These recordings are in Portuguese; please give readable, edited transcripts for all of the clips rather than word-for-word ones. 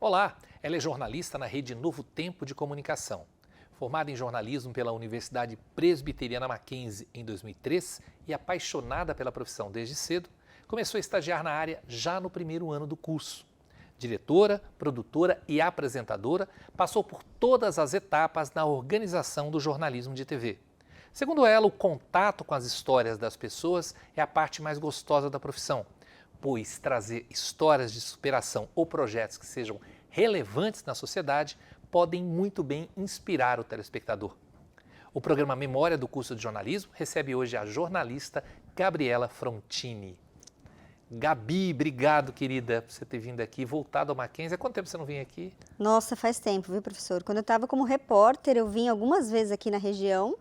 Olá, ela é jornalista na rede Novo Tempo de Comunicação. Formada em jornalismo pela Universidade Presbiteriana Mackenzie em 2003 e apaixonada pela profissão desde cedo, começou a estagiar na área já no primeiro ano do curso. Diretora, produtora e apresentadora, passou por todas as etapas na organização do jornalismo de TV. Segundo ela, o contato com as histórias das pessoas é a parte mais gostosa da profissão, pois trazer histórias de superação ou projetos que sejam relevantes na sociedade podem muito bem inspirar o telespectador. O programa Memória do curso de jornalismo recebe hoje a jornalista Gabriela Frontini. Gabi, obrigado, querida, por você ter vindo aqui, voltado ao Mackenzie. Há quanto tempo você não vinha aqui? Nossa, faz tempo, viu, professor? Quando eu estava como repórter, eu vim algumas vezes aqui na região.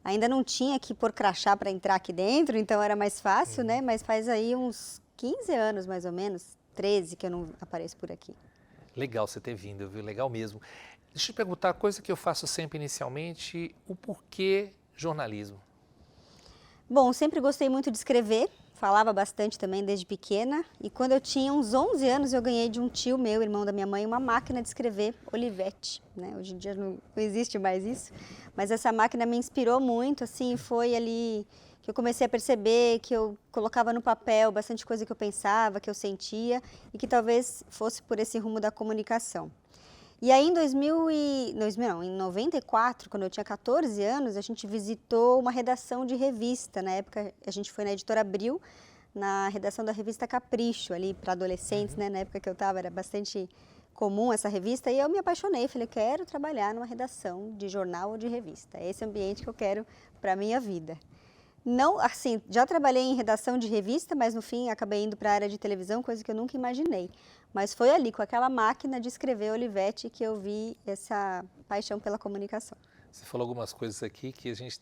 Ainda não tinha que pôr crachá para entrar aqui dentro, então era mais fácil, né? Mas faz aí uns 15 anos, mais ou menos, 13 que eu não apareço por aqui. Legal você ter vindo, viu? Legal mesmo. Deixa eu te perguntar, a coisa que eu faço sempre inicialmente, o porquê jornalismo? Bom, sempre gostei muito de escrever, falava bastante também desde pequena. E quando eu tinha uns 11 anos, eu ganhei de um tio meu, irmão da minha mãe, uma máquina de escrever Olivetti, né? Hoje em dia não existe mais isso, mas essa máquina me inspirou muito, assim, foi ali que eu comecei a perceber que eu colocava no papel bastante coisa que eu pensava, que eu sentia e que talvez fosse por esse rumo da comunicação. E aí em 94, quando eu tinha 14 anos, a gente visitou uma redação de revista. Na época a gente foi na Editora Abril, na redação da revista Capricho, ali para adolescentes, né? Na época que eu estava era bastante comum essa revista e eu me apaixonei. Falei, quero trabalhar numa redação de jornal ou de revista. É esse ambiente que eu quero para a minha vida. Não, assim, já trabalhei em redação de revista, mas no fim acabei indo para a área de televisão, coisa que eu nunca imaginei. Mas foi ali, com aquela máquina de escrever Olivetti, que eu vi essa paixão pela comunicação. Você falou algumas coisas aqui que a gente,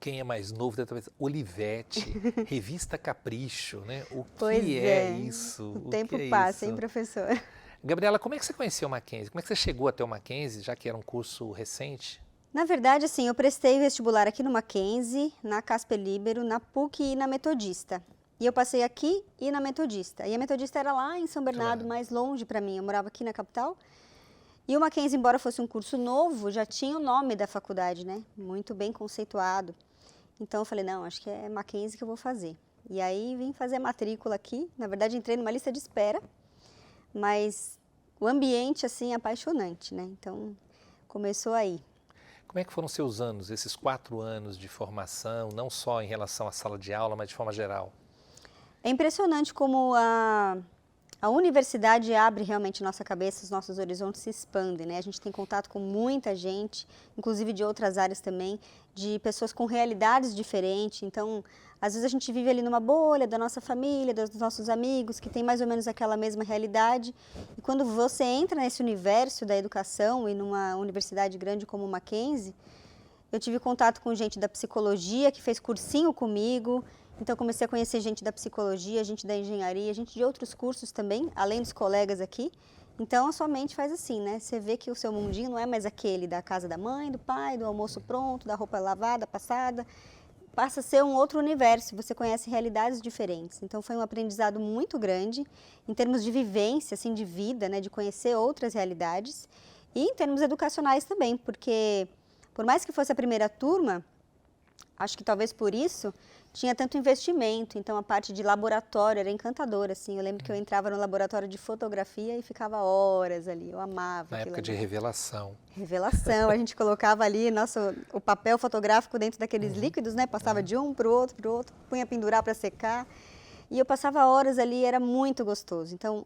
quem é mais novo deve talvez Olivetti, revista Capricho, né? O que é isso? O tempo que é passa, isso? hein, professor? Gabriela, como é que você conheceu o Mackenzie? Como é que você chegou até o Mackenzie, já que era um curso recente? Na verdade, assim, eu prestei vestibular aqui no Mackenzie, na Casper Libero, na PUC e na Metodista. E eu passei aqui e na Metodista. E a Metodista era lá em São Bernardo, mais longe para mim. Eu morava aqui na capital. E o Mackenzie, embora fosse um curso novo, já tinha o nome da faculdade, né? Muito bem conceituado. Então eu falei, não, acho que é Mackenzie que eu vou fazer. E aí vim fazer a matrícula aqui. Na verdade, entrei numa lista de espera. Mas o ambiente, assim, é apaixonante, né? Então, começou aí. Como é que foram seus anos, esses 4 anos de formação, não só em relação à sala de aula, mas de forma geral? É impressionante como a universidade abre realmente nossa cabeça, os nossos horizontes se expandem, né? A gente tem contato com muita gente, inclusive de outras áreas também, de pessoas com realidades diferentes. Então, às vezes a gente vive ali numa bolha da nossa família, dos nossos amigos, que tem mais ou menos aquela mesma realidade. E quando você entra nesse universo da educação e numa universidade grande como o Mackenzie, eu tive contato com gente da psicologia que fez cursinho comigo. Então, comecei a conhecer gente da psicologia, gente da engenharia, gente de outros cursos também, além dos colegas aqui. Então, a sua mente faz assim, né? Você vê que o seu mundinho não é mais aquele da casa da mãe, do pai, do almoço pronto, da roupa lavada, passada. Passa a ser um outro universo, você conhece realidades diferentes. Então, foi um aprendizado muito grande, em termos de vivência, assim, de vida, né? De conhecer outras realidades. E em termos educacionais também, porque, por mais que fosse a primeira turma, acho que talvez por isso tinha tanto investimento, então a parte de laboratório era encantadora, assim. Eu lembro que eu entrava no laboratório de fotografia e ficava horas ali, eu amava Na aquilo época de ali. revelação. Revelação, a gente colocava ali o papel fotográfico dentro daqueles líquidos, né? Passava de um para o outro, punha pendurar para secar. E eu passava horas ali, era muito gostoso. Então,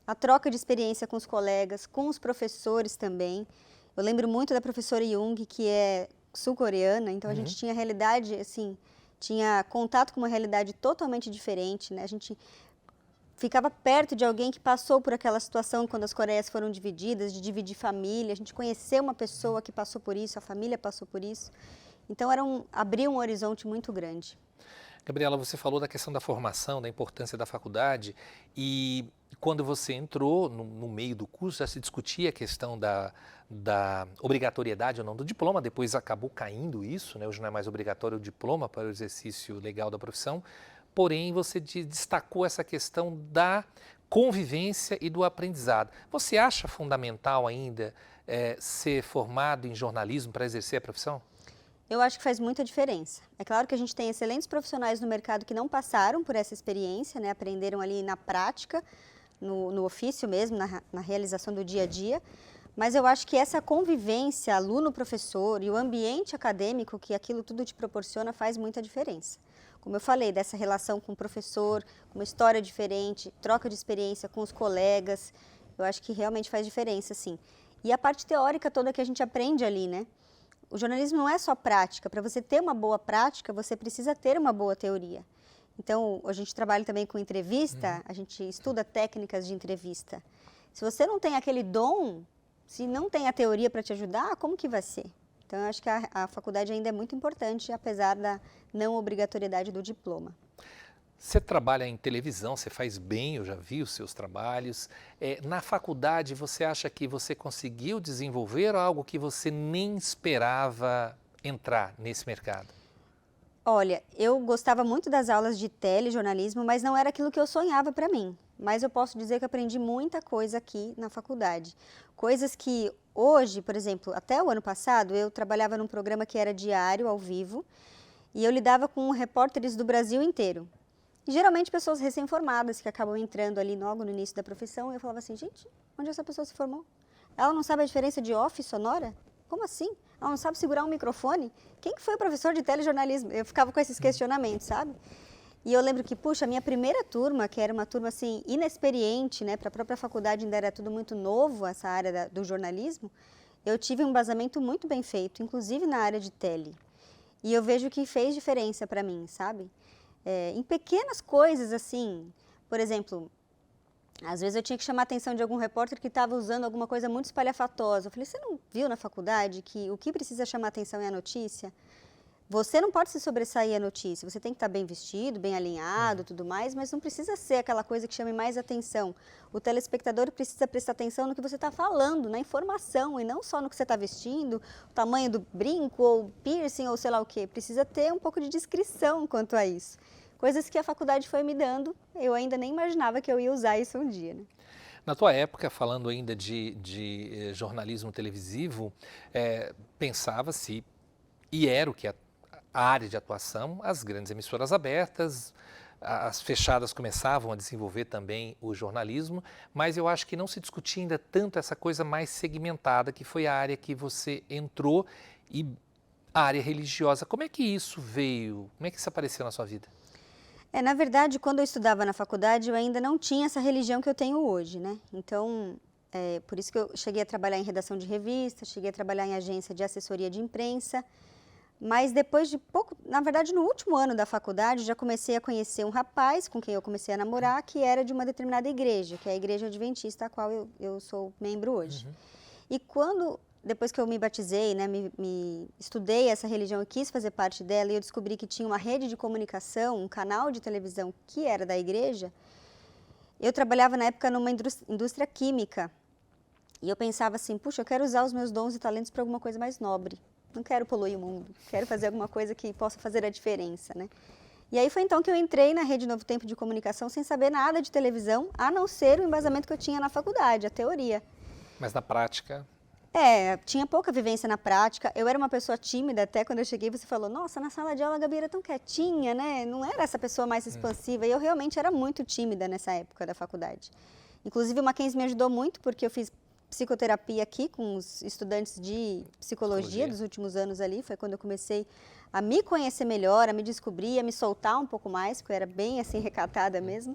a troca de experiência com os colegas, com os professores também. Eu lembro muito da professora Jung, que é sul-coreana, então a gente tinha realidade, assim, tinha contato com uma realidade totalmente diferente, né? A gente ficava perto de alguém que passou por aquela situação quando as Coreias foram divididas, de dividir família. A gente conheceu uma pessoa que passou por isso, a família passou por isso. Então, abria um horizonte muito grande. Gabriela, você falou da questão da formação, da importância da faculdade e quando você entrou no meio do curso já se discutia a questão da obrigatoriedade ou não do diploma, depois acabou caindo isso, né? Hoje não é mais obrigatório o diploma para o exercício legal da profissão, porém você destacou essa questão da convivência e do aprendizado. Você acha fundamental ainda ser formado em jornalismo para exercer a profissão? Eu acho que faz muita diferença. É claro que a gente tem excelentes profissionais no mercado que não passaram por essa experiência, né? Aprenderam ali na prática, no ofício mesmo, na realização do dia a dia. Mas eu acho que essa convivência aluno-professor e o ambiente acadêmico que aquilo tudo te proporciona faz muita diferença. Como eu falei, dessa relação com o professor, com uma história diferente, troca de experiência com os colegas, eu acho que realmente faz diferença, sim. E a parte teórica toda que a gente aprende ali, né? O jornalismo não é só prática. Para você ter uma boa prática, você precisa ter uma boa teoria. Então, a gente trabalha também com entrevista, a gente estuda técnicas de entrevista. Se você não tem aquele dom, se não tem a teoria para te ajudar, como que vai ser? Então, eu acho que a faculdade ainda é muito importante, apesar da não obrigatoriedade do diploma. Você trabalha em televisão, você faz bem, eu já vi os seus trabalhos. Na faculdade, você acha que você conseguiu desenvolver algo que você nem esperava entrar nesse mercado? Olha, eu gostava muito das aulas de telejornalismo, mas não era aquilo que eu sonhava para mim. Mas eu posso dizer que aprendi muita coisa aqui na faculdade. Coisas que hoje, por exemplo, até o ano passado, eu trabalhava num programa que era diário, ao vivo, e eu lidava com repórteres do Brasil inteiro. E, geralmente pessoas recém-formadas que acabam entrando ali logo no início da profissão, e eu falava assim, gente, onde essa pessoa se formou? Ela não sabe a diferença de off e sonora? Como assim? Ela não sabe segurar um microfone? Quem que foi o professor de telejornalismo? Eu ficava com esses questionamentos, sabe? E eu lembro que, puxa, a minha primeira turma, que era uma turma assim inexperiente, né, para a própria faculdade ainda era tudo muito novo, essa área do jornalismo, eu tive um embasamento muito bem feito, inclusive na área de tele. E eu vejo que fez diferença para mim, sabe? Em pequenas coisas assim, por exemplo, às vezes eu tinha que chamar a atenção de algum repórter que estava usando alguma coisa muito espalhafatosa. Eu falei, você não viu na faculdade que o que precisa chamar atenção é a notícia? Você não pode se sobressair a notícia, você tem que estar bem vestido, bem alinhado, tudo mais, mas não precisa ser aquela coisa que chame mais atenção. O telespectador precisa prestar atenção no que você está falando, na informação, e não só no que você está vestindo, o tamanho do brinco, ou piercing, ou sei lá o quê. Precisa ter um pouco de discrição quanto a isso. Coisas que a faculdade foi me dando, eu ainda nem imaginava que eu ia usar isso um dia, né? Na tua época, falando ainda de jornalismo televisivo, pensava-se, e era o que a área de atuação, as grandes emissoras abertas, as fechadas começavam a desenvolver também o jornalismo, mas eu acho que não se discutia ainda tanto essa coisa mais segmentada, que foi a área que você entrou, e a área religiosa. Como é que isso veio? Como é que isso apareceu na sua vida? Na verdade, quando eu estudava na faculdade, eu ainda não tinha essa religião que eu tenho hoje, né? Então, por isso que eu cheguei a trabalhar em redação de revista, cheguei a trabalhar em agência de assessoria de imprensa, mas depois de pouco, na verdade, no último ano da faculdade, já comecei a conhecer um rapaz com quem eu comecei a namorar, que era de uma determinada igreja, que é a Igreja Adventista, a qual eu sou membro hoje. E depois que eu me batizei, né, me estudei essa religião e quis fazer parte dela, e eu descobri que tinha uma rede de comunicação, um canal de televisão que era da igreja, eu trabalhava na época numa indústria química. E eu pensava assim, puxa, eu quero usar os meus dons e talentos para alguma coisa mais nobre. Não quero poluir o mundo, quero fazer alguma coisa que possa fazer a diferença, né? E aí foi então que eu entrei na Rede Novo Tempo de Comunicação sem saber nada de televisão, a não ser o embasamento que eu tinha na faculdade, a teoria. Mas na prática... Tinha pouca vivência na prática. Eu era uma pessoa tímida, até quando eu cheguei você falou, nossa, na sala de aula a Gabi era tão quietinha, né? Não era essa pessoa mais expansiva. E eu realmente era muito tímida nessa época da faculdade. Inclusive o Mackenzie me ajudou muito, porque eu fiz psicoterapia aqui com os estudantes de psicologia dos últimos anos ali. Foi quando eu comecei a me conhecer melhor, a me descobrir, a me soltar um pouco mais, porque eu era bem assim recatada mesmo.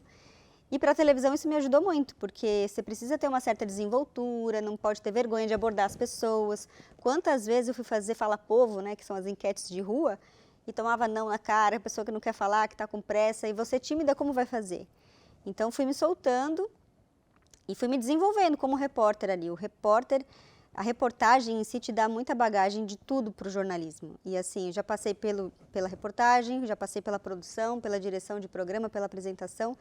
E para a televisão isso me ajudou muito, porque você precisa ter uma certa desenvoltura, não pode ter vergonha de abordar as pessoas. Quantas vezes eu fui fazer Fala Povo, né, que são as enquetes de rua, e tomava não na cara, a pessoa que não quer falar, que está com pressa, e você tímida, como vai fazer? Então fui me soltando e fui me desenvolvendo como repórter ali. A reportagem em si te dá muita bagagem de tudo para o jornalismo. E assim, eu já passei pela reportagem, já passei pela produção, pela direção de programa, pela apresentação.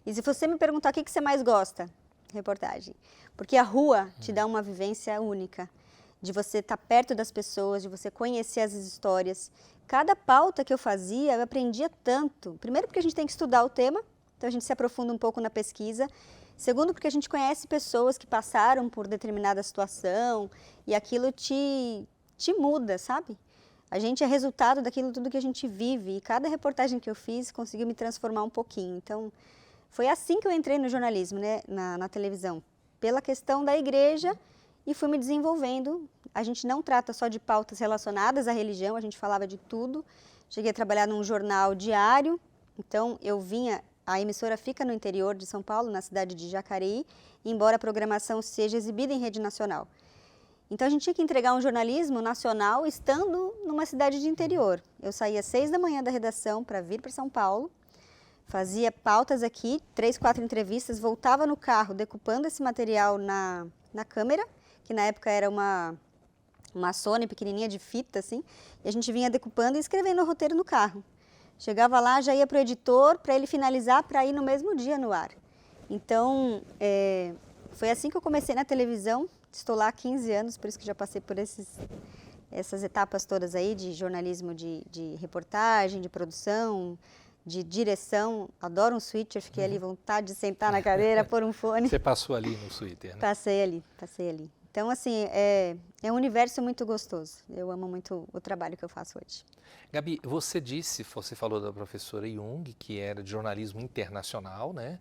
E se você me perguntar o que você mais gosta, reportagem. Porque a rua te dá uma vivência única, de você estar perto das pessoas, de você conhecer as histórias. Cada pauta que eu fazia, eu aprendia tanto. Primeiro porque a gente tem que estudar o tema, então a gente se aprofunda um pouco na pesquisa. Segundo, porque a gente conhece pessoas que passaram por determinada situação e aquilo te muda, sabe? A gente é resultado daquilo tudo que a gente vive e cada reportagem que eu fiz conseguiu me transformar um pouquinho. Então, foi assim que eu entrei no jornalismo, né, na televisão, pela questão da igreja e fui me desenvolvendo. A gente não trata só de pautas relacionadas à religião, a gente falava de tudo. Cheguei a trabalhar num jornal diário, então eu vinha, a emissora fica no interior de São Paulo, na cidade de Jacareí, embora a programação seja exibida em rede nacional. Então a gente tinha que entregar um jornalismo nacional estando numa cidade de interior. Eu saía às 6 da manhã da redação para vir para São Paulo, fazia pautas aqui, 3, 4 entrevistas, voltava no carro decupando esse material na câmera, que na época era uma Sony pequenininha de fita, assim, e a gente vinha decupando e escrevendo o roteiro no carro. Chegava lá, já ia para o editor, para ele finalizar, para ir no mesmo dia no ar. Então, foi assim que eu comecei na televisão, estou lá há 15 anos, por isso que já passei por essas etapas todas aí, de jornalismo de reportagem, de produção, de direção. Adoro um switcher, fiquei ali vontade de sentar na cadeira, pôr um fone. Você passou ali no Twitter, né? Passei ali. Então, assim, é um universo muito gostoso. Eu amo muito o trabalho que eu faço hoje. Gabi, você falou da professora Jung, que era de jornalismo internacional, né?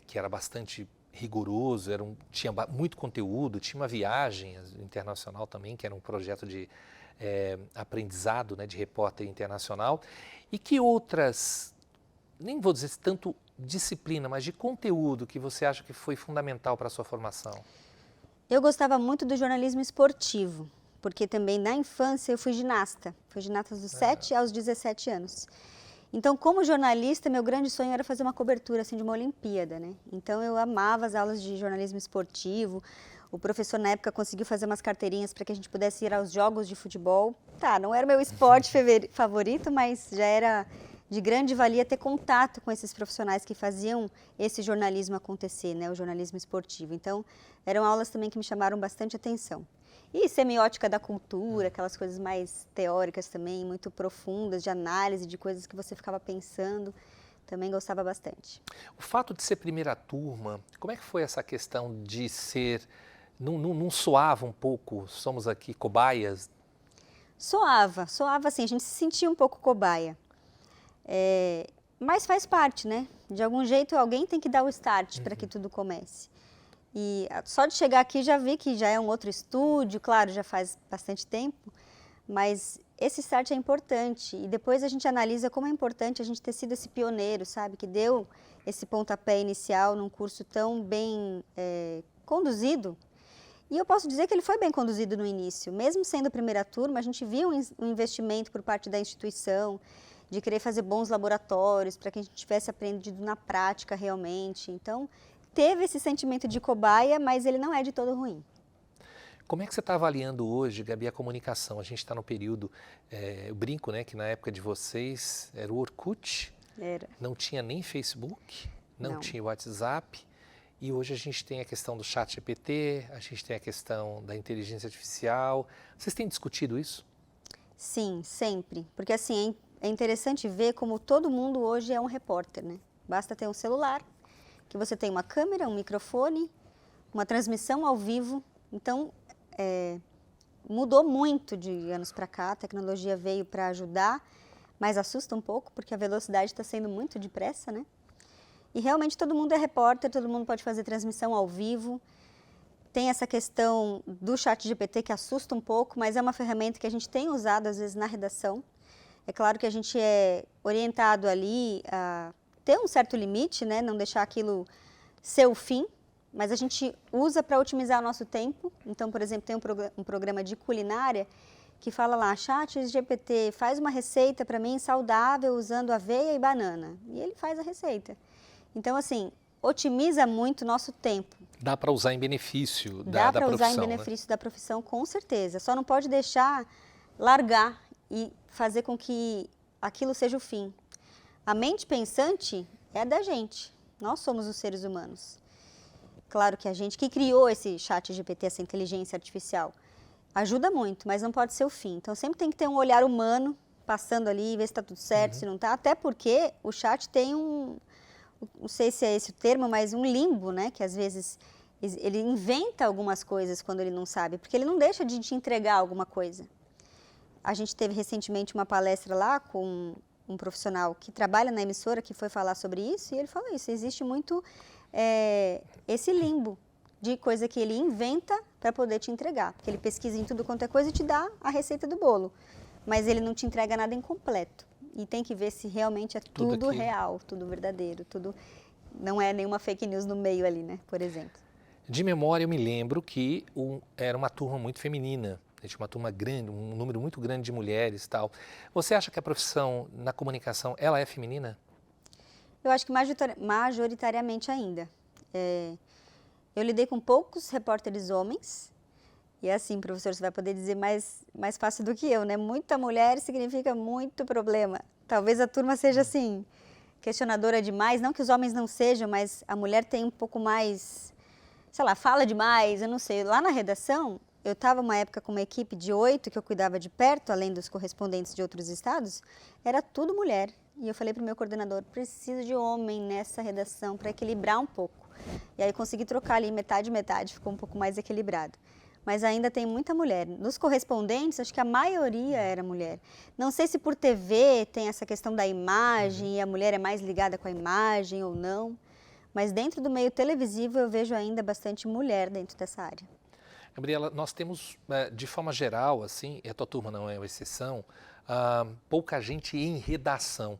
Que era bastante rigoroso, tinha muito conteúdo, tinha uma viagem internacional também, que era um projeto de aprendizado, né, de repórter internacional. E que outras, nem vou dizer tanto disciplina, mas de conteúdo que você acha que foi fundamental para a sua formação? Eu gostava muito do jornalismo esportivo, porque também na infância eu fui ginasta dos 7 aos 17 anos. Então, como jornalista, meu grande sonho era fazer uma cobertura assim, de uma Olimpíada, né? Então, eu amava as aulas de jornalismo esportivo. O professor, na época, conseguiu fazer umas carteirinhas para que a gente pudesse ir aos jogos de futebol. Tá, não era o meu esporte favorito, mas já era de grande valia ter contato com esses profissionais que faziam esse jornalismo acontecer, né? O jornalismo esportivo. Então, eram aulas também que me chamaram bastante atenção. E semiótica da cultura, aquelas coisas mais teóricas também, muito profundas, de análise de coisas que você ficava pensando, também gostava bastante. O fato de ser primeira turma, como é que foi essa questão de ser, não soava um pouco, somos aqui cobaias? Soava assim, a gente se sentia um pouco cobaia. Mas faz parte, né? De algum jeito alguém tem que dar o start para que tudo comece. E só de chegar aqui já vi que já é um outro estúdio, claro, já faz bastante tempo, mas esse start é importante. E depois a gente analisa como é importante a gente ter sido esse pioneiro, sabe? Que deu esse pontapé inicial num curso tão bem conduzido. E eu posso dizer que ele foi bem conduzido no início. Mesmo sendo primeira turma, a gente via um investimento por parte da instituição, de querer fazer bons laboratórios, para que a gente tivesse aprendido na prática realmente. Então, teve esse sentimento de cobaia, mas ele não é de todo ruim. Como é que você está avaliando hoje, Gabi, a comunicação? A gente está no período, eu brinco, né, que na época de vocês era o Orkut, não tinha nem Facebook, não tinha WhatsApp, e hoje a gente tem a questão do ChatGPT, a gente tem a questão da inteligência artificial. Vocês têm discutido isso? Sim, sempre, porque assim, é interessante ver como todo mundo hoje é um repórter, né? Basta ter um celular, que você tem uma câmera, um microfone, uma transmissão ao vivo. Então, mudou muito de anos para cá, a tecnologia veio para ajudar, mas assusta um pouco, porque a velocidade está sendo muito depressa, né? E realmente todo mundo é repórter, todo mundo pode fazer transmissão ao vivo. Tem essa questão do ChatGPT que assusta um pouco, mas é uma ferramenta que a gente tem usado às vezes na redação. É claro que a gente é orientado ali a ter um certo limite, né? Não deixar aquilo ser o fim, mas a gente usa para otimizar o nosso tempo. Então, por exemplo, tem um programa de culinária que fala lá, ChatGPT, faz uma receita para mim saudável usando aveia e banana. E ele faz a receita. Então, assim, otimiza muito o nosso tempo. Dá para usar em benefício da profissão, Dá para usar em benefício, né, da profissão, com certeza. Só não pode deixar largar e fazer com que aquilo seja o fim. A mente pensante é da gente. Nós somos os seres humanos. Claro que a gente que criou esse ChatGPT, essa inteligência artificial, ajuda muito, mas não pode ser o fim. Então, sempre tem que ter um olhar humano passando ali, ver se está tudo certo, se não está. Até porque o chat tem não sei se é esse o termo, mas um limbo, né? Que às vezes ele inventa algumas coisas quando ele não sabe, porque ele não deixa de te entregar alguma coisa. A gente teve recentemente uma palestra lá com um profissional que trabalha na emissora, que foi falar sobre isso, e ele falou isso, existe muito esse limbo de coisa que ele inventa para poder te entregar, porque ele pesquisa em tudo quanto é coisa e te dá a receita do bolo, mas ele não te entrega nada incompleto, e tem que ver se realmente é tudo real, tudo verdadeiro, tudo não é nenhuma fake news no meio ali, né, por exemplo. De memória, eu me lembro que era uma turma muito feminina. Tinha uma turma grande, um número muito grande de mulheres e tal. Você acha que a profissão na comunicação, ela é feminina? Eu acho que majoritariamente ainda. Eu lidei com poucos repórteres homens. E assim, professor, você vai poder dizer mais fácil do que eu, né? Muita mulher significa muito problema. Talvez a turma seja assim, questionadora demais. Não que os homens não sejam, mas a mulher tem um pouco mais, sei lá, fala demais, eu não sei. Lá na redação, eu estava uma época com uma equipe de 8 que eu cuidava de perto, além dos correspondentes de outros estados, era tudo mulher. E eu falei para o meu coordenador, preciso de homem nessa redação para equilibrar um pouco. E aí consegui trocar ali metade, ficou um pouco mais equilibrado. Mas ainda tem muita mulher. Nos correspondentes, acho que a maioria era mulher. Não sei se por TV tem essa questão da imagem e a mulher é mais ligada com a imagem ou não, mas dentro do meio televisivo eu vejo ainda bastante mulher dentro dessa área. Gabriela, nós temos, de forma geral, assim, e a tua turma não é uma exceção, pouca gente em redação.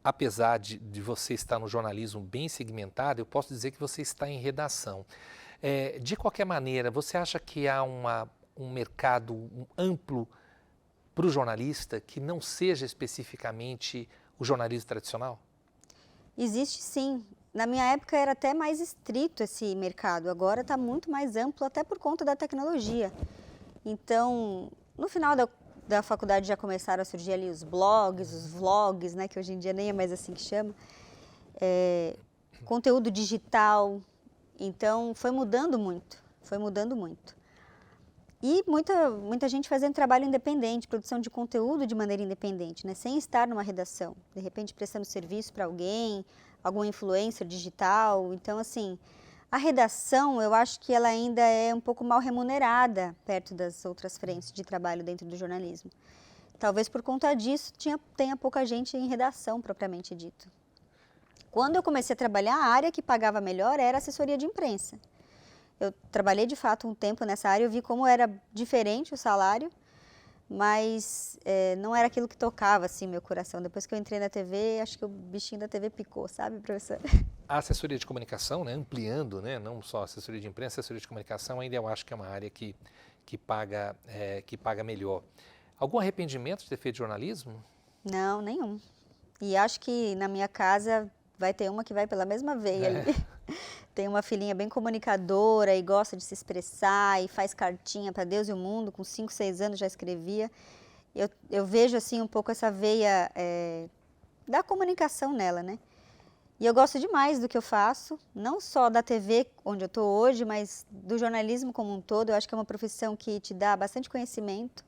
Apesar de você estar no jornalismo bem segmentado, eu posso dizer que você está em redação. De qualquer maneira, você acha que há um mercado amplo para o jornalista que não seja especificamente o jornalismo tradicional? Existe sim. Na minha época era até mais estrito esse mercado, agora está muito mais amplo até por conta da tecnologia. Então, no final da faculdade já começaram a surgir ali os blogs, os vlogs, né, que hoje em dia nem é mais assim que chama, conteúdo digital, então foi mudando muito. E muita gente fazendo trabalho independente, produção de conteúdo de maneira independente, né, sem estar numa redação, de repente prestando serviço para alguém, algum influencer digital. Então, assim, a redação, eu acho que ela ainda é um pouco mal remunerada perto das outras frentes de trabalho dentro do jornalismo. Talvez por conta disso tenha pouca gente em redação, propriamente dito. Quando eu comecei a trabalhar, a área que pagava melhor era a assessoria de imprensa. Eu trabalhei, de fato, um tempo nessa área, eu vi como era diferente o salário, mas não era aquilo que tocava, assim, meu coração. Depois que eu entrei na TV, acho que o bichinho da TV picou, sabe, professor? A assessoria de comunicação, né, ampliando, né, não só a assessoria de imprensa, a assessoria de comunicação ainda eu acho que é uma área que paga melhor. Algum arrependimento de ter feito jornalismo? Não, nenhum. E acho que na minha casa vai ter uma que vai pela mesma veia ali. Tem uma filhinha bem comunicadora e gosta de se expressar e faz cartinha para Deus e o mundo, com 5, 6 anos já escrevia. Eu vejo assim um pouco essa veia da comunicação nela, né? E eu gosto demais do que eu faço, não só da TV, onde eu estou hoje, mas do jornalismo como um todo. Eu acho que é uma profissão que te dá bastante conhecimento.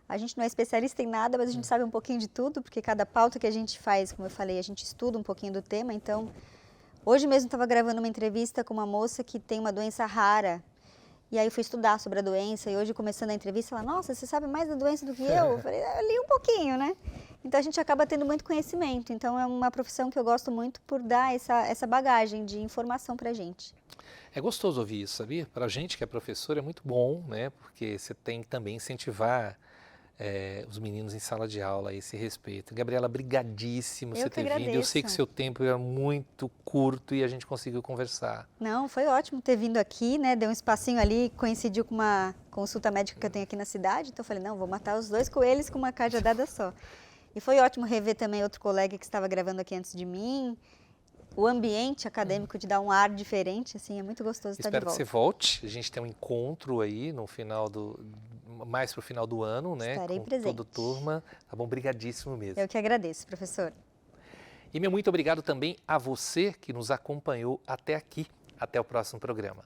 A gente não é especialista em nada, mas a gente sabe um pouquinho de tudo, porque cada pauta que a gente faz, como eu falei, a gente estuda um pouquinho do tema. Então, hoje mesmo estava gravando uma entrevista com uma moça que tem uma doença rara. E aí eu fui estudar sobre a doença e hoje, começando a entrevista, ela, nossa, você sabe mais da doença do que eu? Eu falei, eu li um pouquinho, né? Então, a gente acaba tendo muito conhecimento. Então, é uma profissão que eu gosto muito por dar essa bagagem de informação para a gente. É gostoso ouvir isso, sabia? Para a gente que é professor é muito bom, né? Porque você tem que também incentivar os meninos em sala de aula a esse respeito. Gabriela, brigadíssimo você ter vindo. Eu sei que o seu tempo era muito curto e a gente conseguiu conversar. Não, foi ótimo ter vindo aqui, né? Deu um espacinho ali, coincidiu com uma consulta médica que eu tenho aqui na cidade. Então eu falei, não, vou matar os 2 coelhos com uma cajadada só. E foi ótimo rever também outro colega que estava gravando aqui antes de mim. O ambiente acadêmico te dá um ar diferente, assim, é muito gostoso estar de volta. Espero que você volte. A gente tem um encontro aí no final mais para o final do ano, né? Estarei com presente. Toda a turma. Tá bom? Brigadíssimo mesmo. Eu que agradeço, professor. E meu muito obrigado também a você que nos acompanhou até aqui. Até o próximo programa.